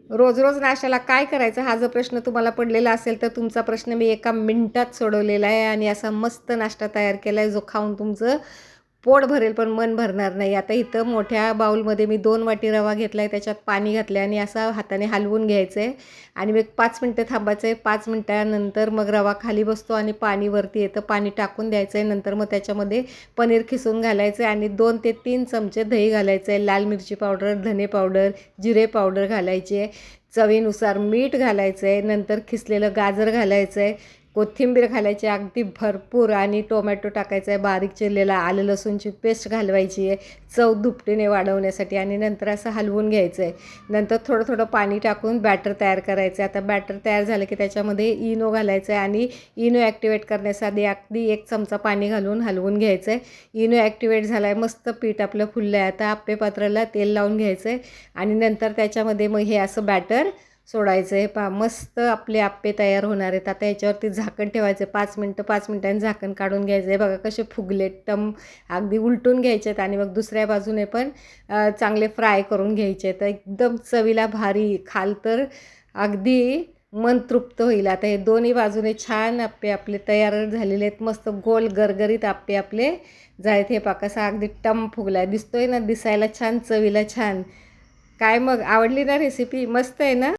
रोज रोज नाश्त्याला काय करायचं हा जो प्रश्न तुम्हाला पडलेला असेल तर तुमचा प्रश्न मी एका मिनिटात सोडवलेला आहे आणि असा मस्त नाश्ता तयार केला आहे जो खाऊन तुमचं पोट भरेल पण मन भरणार नाही. आता इथं मोठ्या बाऊलमध्ये मी 2 वाटी रवा घेतला आहे, त्याच्यात पाणी घातलं आहे आणि असा हाताने हलवून घ्यायचं आहे आणि मग 5 मिनटं थांबायचं आहे. 5 मिनटानंतर मग रवा खाली बसतो आणि पाणी वरती येतं. पाणी टाकून द्यायचं आहे. नंतर मग त्याच्यामध्ये पनीर खिसून घालायचं आहे आणि 2 ते 3 चमचे दही घालायचं आहे. लाल मिरची पावडर, धने पावडर, जिरे पावडर घालायची आहे. चवीनुसार मीठ घालायचं आहे. नंतर खिसलेलं गाजर घालायचं आहे. कोथिंबीर घालायची अगदी भरपूर आणि टोमॅटो टाकायचा आहे. बारीक चिरलेला आलं लसूणची पेस्ट घालवायची आहे चव दुपटीने वाढवण्यासाठी आणि नंतर असं हलवून घ्यायचं आहे. नंतर थोडं थोडं पाणी टाकून बॅटर तयार करायचं आहे. आता बॅटर तयार झालं की त्याच्यामध्ये इनो घालायचं आहे आणि इनो ॲक्टिवेट करण्यासाठी अगदी 1 चमचा पाणी घालून हलवून घ्यायचं आहे. इनो ॲक्टिवेट झाला आहे. मस्त पीठ आपलं फुललं आहे. आता आप्पे पात्राला तेल लावून घ्यायचं आहे आणि नंतर त्याच्यामध्ये मग हे असं बॅटर सोडायचं आहे. मस्त आपले आप्पे तयार होणार आहेत. आता याच्यावरती झाकण ठेवायचं 5 मिनटांनी झाकण काढून घ्यायचं आहे. बघा कसे फुगले अगदी उलटून घ्यायचे आहेत आणि मग दुसऱ्या बाजूने पण चांगले फ्राय करून घ्यायचे आहेत. एकदम चवीला भारी खाल तर अगदी मन तृप्त होईल. आता हे दोन्ही बाजूने छान आप्पे आपले तयार झालेले आहेत. मस्त गोल गरगरीत आप्पे आपले जायत. हे कसा अगदी फुगला आहे दिसतोय ना, दिसायला छान, चवीला छान. काय मग आवडली ना रेसिपी? मस्त आहे ना?